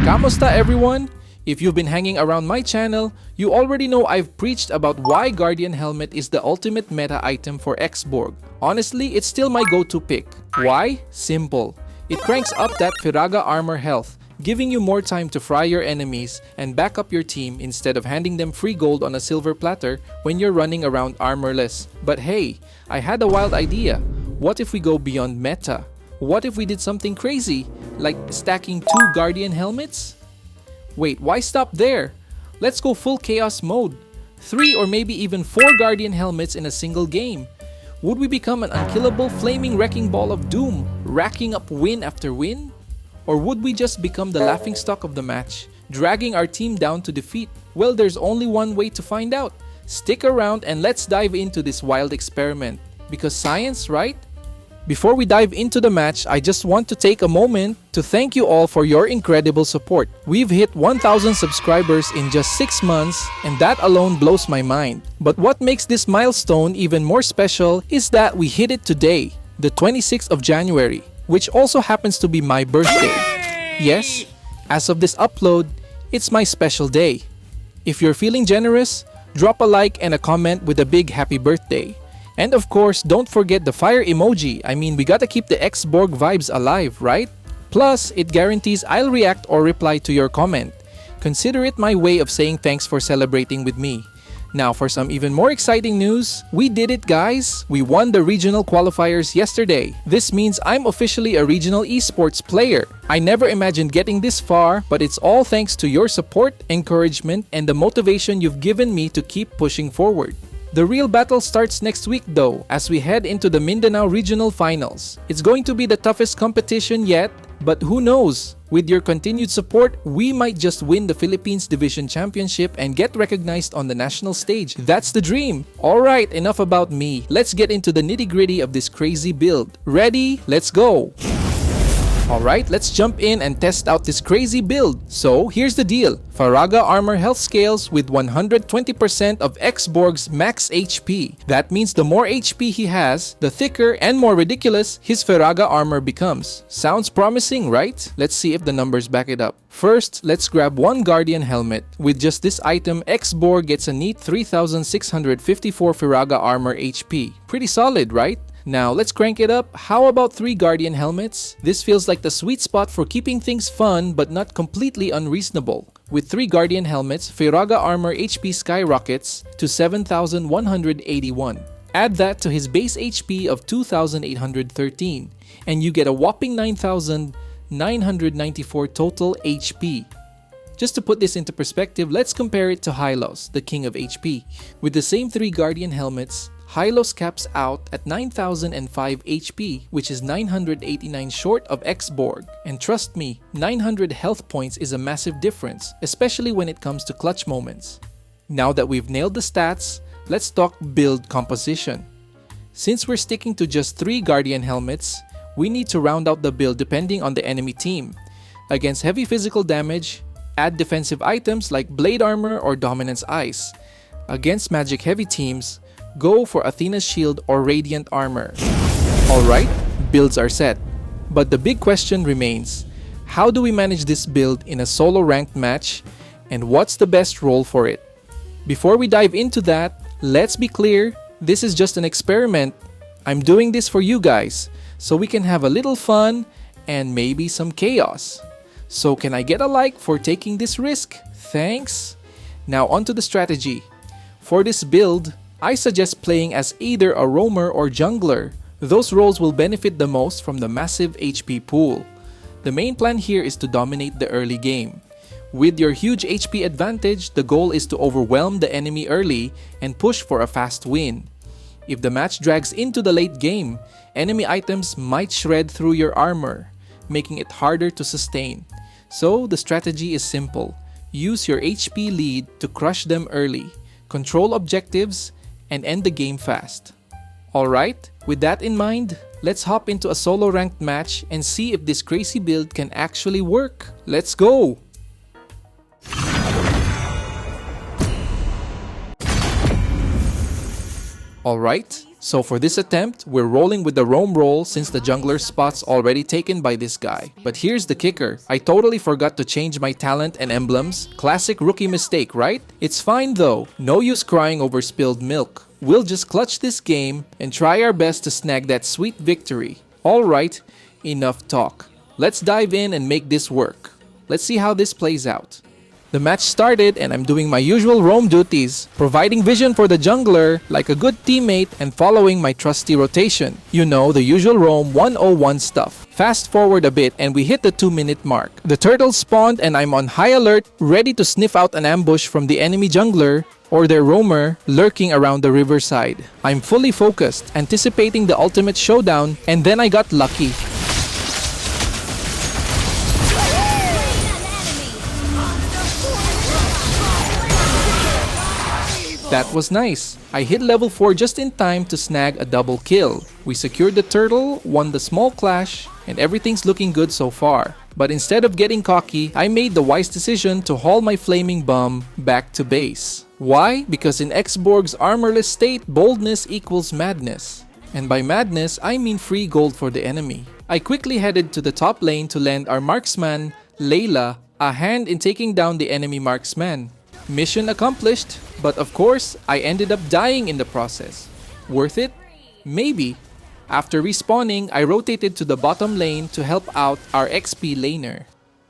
Kamusta everyone? If you've been hanging around my channel, you already know I've preached about why Guardian Helmet is the ultimate meta item for XBORG. Honestly, it's still my go-to pick. Why? Simple. It cranks up that Firaga armor health, giving you more time to fry your enemies and back up your team instead of handing them free gold on a silver platter when you're running around armorless. But hey, I had a wild idea. What if we go beyond meta? What if we did something crazy, like stacking 2 Guardian Helmets? Wait, why stop there? Let's go full chaos mode. 3 or maybe even 4 Guardian Helmets in a single game. Would we become an unkillable flaming wrecking ball of doom, racking up win after win? Or would we just become the laughingstock of the match, dragging our team down to defeat? Well, there's only one way to find out. Stick around and let's dive into this wild experiment. Because science, right? Before we dive into the match, I just want to take a moment to thank you all for your incredible support. We've hit 1,000 subscribers in just 6 months, and that alone blows my mind. But what makes this milestone even more special is that we hit it today, the 26th of January, which also happens to be my birthday. Yes, as of this upload, it's my special day. If you're feeling generous, drop a like and a comment with a big happy birthday. And of course, don't forget the fire emoji. I mean, we gotta keep the XBORG vibes alive, right? Plus, it guarantees I'll react or reply to your comment. Consider it my way of saying thanks for celebrating with me. Now, for some even more exciting news, we did it guys! We won the regional qualifiers yesterday. This means I'm officially a regional esports player. I never imagined getting this far, but it's all thanks to your support, encouragement, and the motivation you've given me to keep pushing forward. The real battle starts next week though, as we head into the Mindanao Regional Finals. It's going to be the toughest competition yet, but who knows? With your continued support, we might just win the Philippines Division Championship and get recognized on the national stage. That's the dream! Alright, enough about me. Let's get into the nitty-gritty of this crazy build. Ready? Let's go! Alright, let's jump in and test out this crazy build. So, here's the deal. Firaga armor health scales with 120% of XBORG's max HP. That means the more HP he has, the thicker and more ridiculous his Firaga armor becomes. Sounds promising, right? Let's see if the numbers back it up. First, let's grab one Guardian Helmet. With just this item, XBORG gets a neat 3,654 Firaga armor HP. Pretty solid, right? Now, let's crank it up. How about 3 Guardian Helmets? This feels like the sweet spot for keeping things fun but not completely unreasonable. With 3 Guardian Helmets, Firaga armor HP skyrockets to 7,181. Add that to his base HP of 2,813, and you get a whopping 9,994 total HP. Just to put this into perspective, let's compare it to Hylos, the king of HP. With the same 3 Guardian Helmets, Hylos caps out at 9,005 HP, which is 989 short of XBORG. And trust me, 900 health points is a massive difference, especially when it comes to clutch moments. Now that we've nailed the stats, let's talk build composition. Since we're sticking to just 3 Guardian Helmets, we need to round out the build depending on the enemy team. Against heavy physical damage, add defensive items like Blade Armor or Dominance Ice. Against magic heavy teams, go for Athena's Shield or Radiant Armor. Alright, builds are set. But the big question remains, how do we manage this build in a solo ranked match, and what's the best role for it? Before we dive into that, let's be clear, this is just an experiment. I'm doing this for you guys, so we can have a little fun and maybe some chaos. So can I get a like for taking this risk? Thanks! Now onto the strategy. For this build, I suggest playing as either a roamer or jungler. Those roles will benefit the most from the massive HP pool. The main plan here is to dominate the early game. With your huge HP advantage, the goal is to overwhelm the enemy early and push for a fast win. If the match drags into the late game, enemy items might shred through your armor, making it harder to sustain. So the strategy is simple. Use your HP lead to crush them early, control objectives, and end the game fast. Alright, with that in mind, let's hop into a solo ranked match and see if this crazy build can actually work. Let's go! Alright, So for this attempt, we're rolling with the roam roll since the jungler's spot's already taken by this guy. But here's the kicker. I totally forgot to change my talent and emblems. Classic rookie mistake, right? It's fine though. No use crying over spilled milk. We'll just clutch this game and try our best to snag that sweet victory. Alright, enough talk. Let's dive in and make this work. Let's see how this plays out. The match started and I'm doing my usual roam duties, providing vision for the jungler like a good teammate and following my trusty rotation. You know, the usual roam 101 stuff. Fast forward a bit and we hit the 2-minute mark. The turtles spawned and I'm on high alert, ready to sniff out an ambush from the enemy jungler or their roamer lurking around the riverside. I'm fully focused, anticipating the ultimate showdown, and then I got lucky. That was nice. I hit level 4 just in time to snag a double kill. We secured the turtle, won the small clash, and everything's looking good so far. But instead of getting cocky, I made the wise decision to haul my flaming bomb back to base. Why? Because in XBORG's armorless state, boldness equals madness. And by madness, I mean free gold for the enemy. I quickly headed to the top lane to lend our marksman, Layla, a hand in taking down the enemy marksman. Mission accomplished, but of course, I ended up dying in the process. Worth it? Maybe. After respawning, I rotated to the bottom lane to help out our XP laner.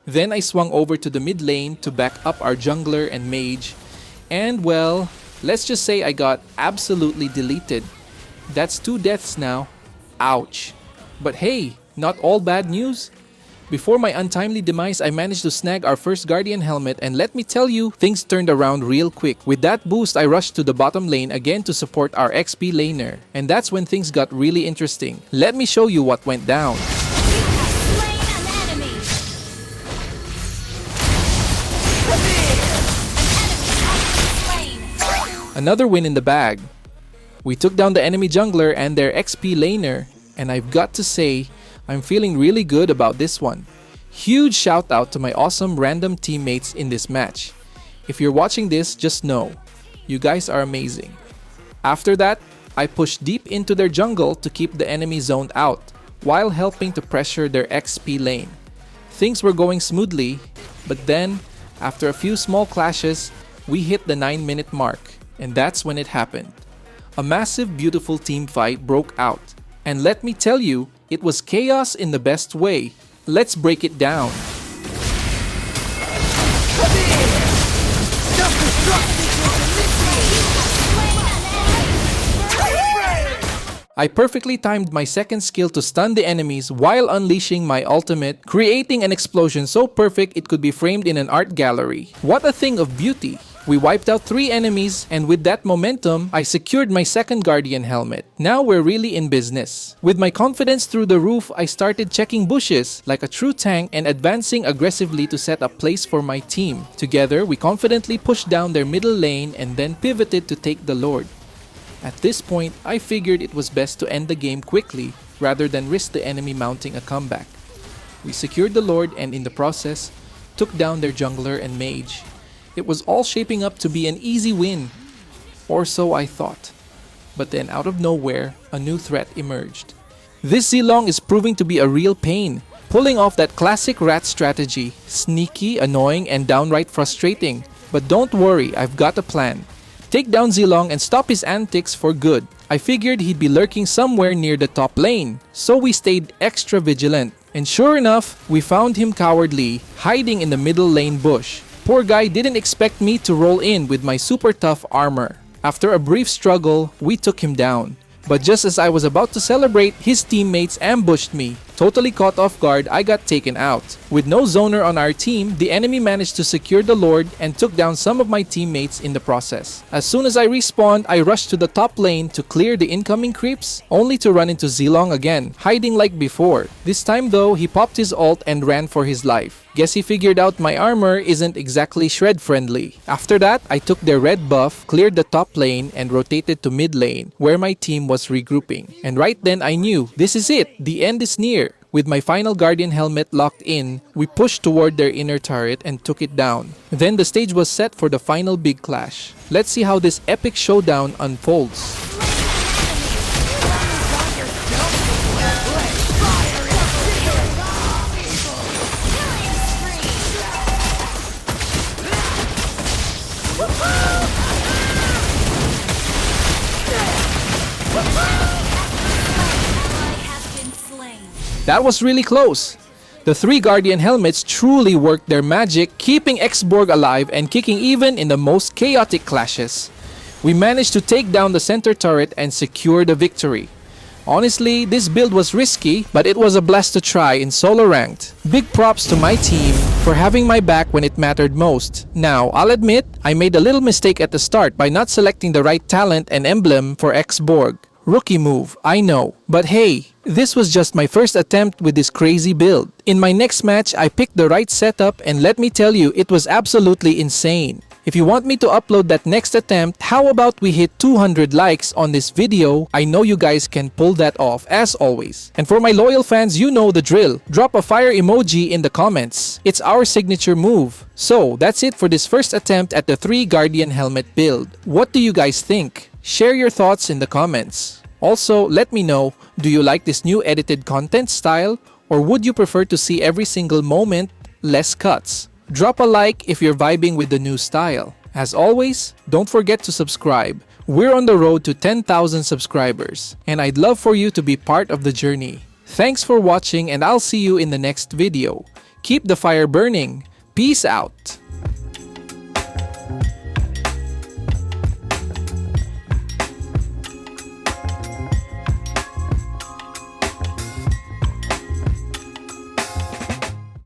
Then I swung over to the mid lane to back up our jungler and mage. And well, let's just say I got absolutely deleted. That's 2 deaths now. Ouch. But hey, not all bad news. Before my untimely demise, I managed to snag our first Guardian helmet, and let me tell you, things turned around real quick. With that boost, I rushed to the bottom lane again to support our XP laner. And that's when things got really interesting. Let me show you what went down. Another win in the bag. We took down the enemy jungler and their XP laner, and I've got to say, I'm feeling really good about this one. Huge shout out to my awesome random teammates in this match. If you're watching this, just know, you guys are amazing. After that, I pushed deep into their jungle to keep the enemy zoned out, while helping to pressure their XP lane. Things were going smoothly, but then, after a few small clashes, we hit the 9-minute mark, and that's when it happened. A massive, beautiful team fight broke out, and let me tell you, it was chaos in the best way. Let's break it down. I perfectly timed my second skill to stun the enemies while unleashing my ultimate, creating an explosion so perfect it could be framed in an art gallery. What a thing of beauty! We wiped out 3 enemies, and with that momentum, I secured my second Guardian helmet. Now we're really in business. With my confidence through the roof, I started checking bushes like a true tank and advancing aggressively to set a place for my team. Together, we confidently pushed down their middle lane and then pivoted to take the Lord. At this point, I figured it was best to end the game quickly rather than risk the enemy mounting a comeback. We secured the Lord and in the process, took down their jungler and mage. It was all shaping up to be an easy win, or so I thought. But then out of nowhere, a new threat emerged. This Zilong is proving to be a real pain, pulling off that classic rat strategy, sneaky, annoying, and downright frustrating. But don't worry, I've got a plan. Take down Zilong and stop his antics for good. I figured he'd be lurking somewhere near the top lane, so we stayed extra vigilant. And sure enough, we found him cowardly, hiding in the middle lane bush. Poor guy didn't expect me to roll in with my super tough armor. After a brief struggle, we took him down. But just as I was about to celebrate, his teammates ambushed me. Totally caught off guard, I got taken out. With no zoner on our team, the enemy managed to secure the Lord and took down some of my teammates in the process. As soon as I respawned, I rushed to the top lane to clear the incoming creeps, only to run into Zilong again, hiding like before. This time though, he popped his ult and ran for his life. Guess he figured out my armor isn't exactly shred friendly. After that, I took their red buff, cleared the top lane, and rotated to mid lane, where my team was regrouping. And right then I knew, this is it, the end is near. With my final Guardian helmet locked in, we pushed toward their inner turret and took it down. Then the stage was set for the final big clash. Let's see how this epic showdown unfolds. That was really close. The three Guardian helmets truly worked their magic, keeping XBORG alive and kicking even in the most chaotic clashes. We managed to take down the center turret and secure the victory. Honestly, this build was risky, but it was a blast to try in solo ranked. Big props to my team for having my back when it mattered most. Now, I'll admit, I made a little mistake at the start by not selecting the right talent and emblem for XBORG. Rookie move, I know. But hey, this was just my first attempt with this crazy build. In my next match, I picked the right setup and let me tell you, it was absolutely insane. If you want me to upload that next attempt, how about we hit 200 likes on this video? I know you guys can pull that off as always. And for my loyal fans, you know the drill. Drop a fire emoji in the comments. It's our signature move. So that's it for this first attempt at the 3 Guardian helmet build. What do you guys think? Share your thoughts in the comments. Also, let me know, do you like this new edited content style? Or would you prefer to see every single moment, less cuts? Drop a like if you're vibing with the new style. As always, don't forget to subscribe. We're on the road to 10,000 subscribers, and I'd love for you to be part of the journey. Thanks for watching, and I'll see you in the next video. Keep the fire burning. Peace out.